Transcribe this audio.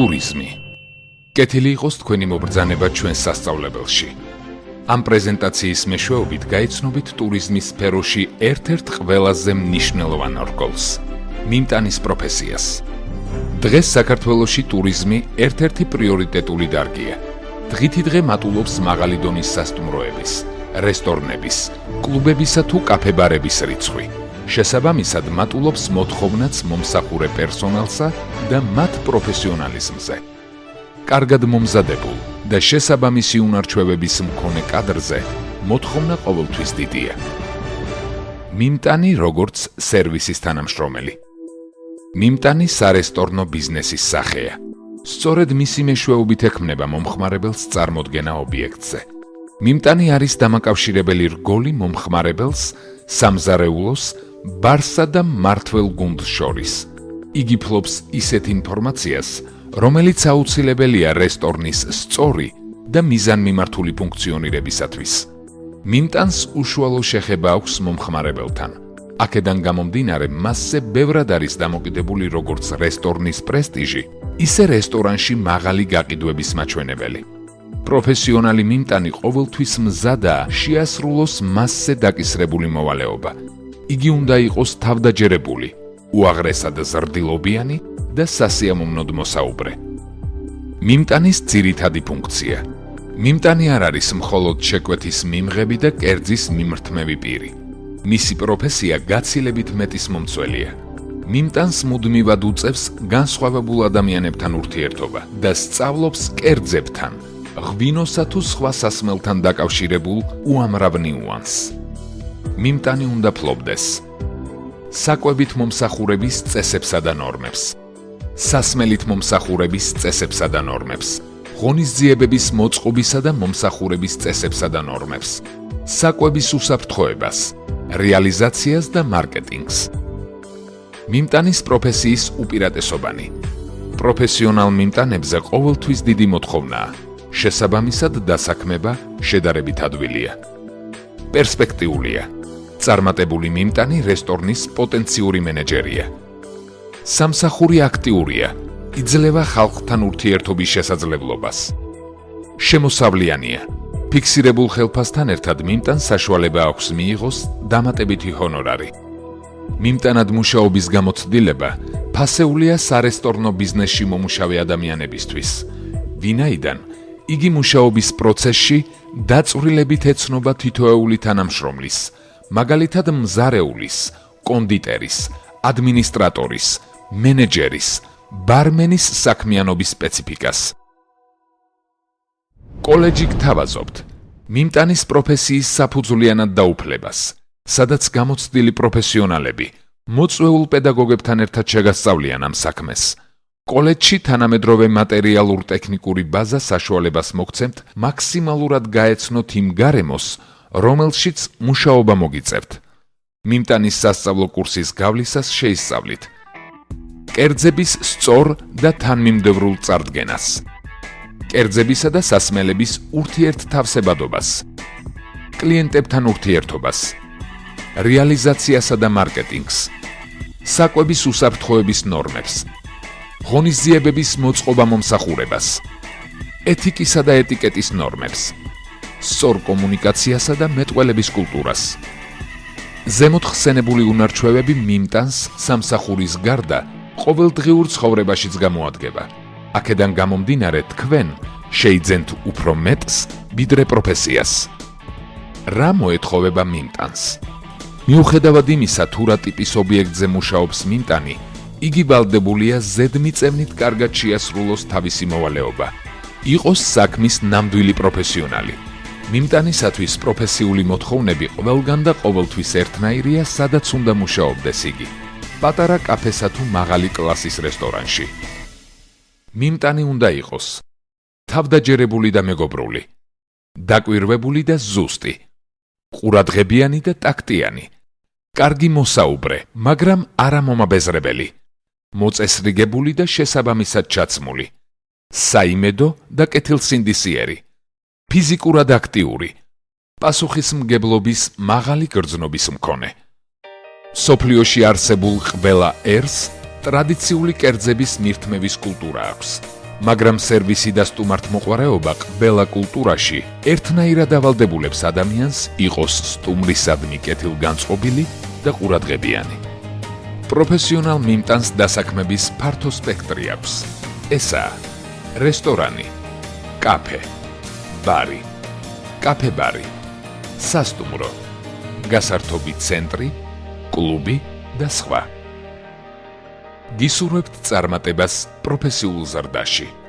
ტურიზმი. კეთილი იყოს თქვენი მობრძანება ჩვენ სასწავლებელში. ამ პრეზენტაციის მეშვეობით გაიცნობით ტურიზმის სფეროში ერთ-ერთ ყველაზე მნიშვნელოვან რგოლს მიმტანის პროფესიას. დღეს საქართველოში ტურიზმი ერთ-ერთი პრიორიტეტული დარგია. დღითიდღე მატულობს მაღალი დონის სასტუმროების, რესტორნების, კლუბებისა თუ კაფე-ბარების რიცხვი. შესაბამისად მატულობს მოთხოვნაც მომსახურე პერსონალსა და მათ პროფესიონალიზმზე. კარგად მომზადებულ და შესაბამისი უნარჩვევების მქონე კადრზე მოთხოვნა ყოველთვის დიდია. მიმტანი როგორც სერვისის თანამშრომელი. მიმტანი სარესტორნო ბიზნესის სახეა. სწორედ მისი მეშვეობით ექმნება მომხმარებელს წარმოდგენა ობიექტზე. მიმტანი არის დამაკავშირებელი რგოლი მომხმარებელს, სამზარეულოს, ბარსა და მმართველ გუნდს შორის. იგი ფლობს ისეთ ინფორმაციას, რომელიც აუცილებელია რესტორნის სწორი და მიზანმიმართული ფუნქციონირებისათვის. მიმტანს უშუალო შეხება აქვს მომხმარებელთან. აქედან გამომდინარე, მასზე ბევრად არის დამოკიდებული როგორც რესტორნის პრესტიჟი, ისე რესტორანში მაღალი გაყიდვების მაჩვენებელი. პროფესიონალი მიმტანი ყოველთვის მზადაა შეასრულოს მასზე დაკისრებული მოვალეობა. იგი უნდა იყოს თავდაჯერებული, უაღრესად ზრდილობიანი და სასიამოვნოდ მოსაუბრე. მიმტანის ძირითადი ფუნქცია. მიმტანი არ არის მხოლოდ შეკვეთის მიმღები და კერძის მიმრთმევი პირი. მისი პროფესია გაცილებით მეტისმომცველია. მიმტანს მუდმივად უწევს განსხვავებულ ადამიანებთან ურთიერთობა და სწავლობს კერძებთან, ღვინოსა თუ სხვა სასმელთან დაკავშირებულ უამრავ ნიუანსს. მიმტანი უნდა ფლობდეს საკვებით მომსახურების წესებსა და ნორმებს, სასმელით მომსახურების წესებსა და ნორმებს, ღონისძიებების მოწყობისა და მომსახურების წესებსა და ნორმებს, საკვების უსაფრთხოებას, რეალიზაციას და მარკეტინგს. მიმტანის პროფესიის უპირატესობანი. პროფესიონალ მიმტანებზე ყოველთვის დიდი მოთხოვნაა, შესაბამისად დასაქმება შედარებით ადვილია. პერსპექტიულია. წარმატებული მიმტანი რესტორნის პოტენციური მენეჯერია. სამსახური აქტიურია, იძლევა ხალხთან ურთიერთობის შესაძლებლობას. შემოსავლიანია. ფიქსირებულ ხელფასთან ერთად მიმტანს საშუალება აქვს მიიღოს დამატებითი ჰონორარი. მიმტანად მუშაობის გამოცდილება ფასეულია სარესტორნო ბიზნესში მომუშავე ადამიანებისთვის, ვინაიდან იგი მუშაობის პროცესში დაწვრილებით ეცნობა თითოეული თანამშრომლის, მაგალითად მზარეულის, კონდიტერის, ადმინისტრატორის, მენეჯერის, ბარმენის საქმიანობის სპეციფიკას. კოლეჯი გთავაზობთ მიმტანის პროფესიის საფუძვლიანად დაუფლებას, სადაც გამოცდილი პროფესიონალები მოწვეულ პედაგოგებთან ერთად შეგასწავლიან ამ საქმეს. კოლეჯში თანამედროვე მატერიალურ-ტექნიკური ბაზა საშუალებას მოგცემთ მაქსიმალურად გაეცნოთ იმ გარემოს, რომელშიც მუშაობა მოგიწევთ. მიმტანის სასწავლო კურსის გავლისას შეისწავლით კერძების სწორ და თანმიმდევრულ წარდგენას, კერძებისა და სასმელების ურთიერთთავსებადობას, კლიენტებთან ურთიერთობას, რეალიზაციასა და მარკეტინგს, საკვების უსაფრთხოების ნორმებს, ღონისძიებების მოწყობა მომსახურებას, ეთიკისა და ეტიკეტის ნორმებს, სწორ კომუნიკაციასა და მეტყველების კულტურას. ზემოთ ხსენებული უნარჩვევები მიმტანს სამსახურის გარდა ყოველდღიურ ცხოვრებაშიც გამოადგება. აქედან გამომდინარე თქვენ შეიძენთ უფრო მეტს ვიდრე პროფესიას. რა მოეთხოვება მიმტანს? მიუხედავად იმისა, თუ რა ტიპის ობიექტზე მუშაობს მიმტანი, იგი ვალდებულია ზედმიწევნით კარგად შეასრულოს თავისი მოვალეობა. იყოს საქმის ნამდვილი პროფესიონალი. მიმტანისათვის პროფესიული მოთხოვნები ყველგან და ყოველთვის ერთნაირია, სადაც უნდა მუშაობდეს იგი. პატარა კაფესა თუ მაღალი კლასის რესტორანში. მიმტანი უნდა იყოს თავდაჯერებული და მეგობრული, დაკვირვებული და ზუსტი, ყურადღებიანი და ტაქტიანი, კარგი მოსაუბრე, მაგრამ არა მომაბეზრებელი, მოწესრიგებული და შესაბამისად ჩაცმული, საიმედო და კეთილსინდისიერი, ფიზიკურად აქტიური, პასუხისმგებლობის მაღალი გრძნობის მქონე. სოფლიოში არსებულ ყველა ერს ტრადიციული კერძების მირთმევის კულტურა აქვს. მაგრამ სერვისი და სტუმართმოყვარეობა ყველა კულტურაში ერთნაირად ავალდებულებს ადამიანს იყოს სტუმრისადმი კეთილგანწყობილი და ყურადღებიანი. პროფესიონალ მიმტანს დასაქმების ფართო სპექტრი აქვს. ესაა რესტორანი, კაფე, ბარი, კაფე-ბარი, სასტუმრო, გასართობი ცენტრი, კლუბი და სხვა. გისურვებთ წარმატებას პროფესიულ ზრდაში.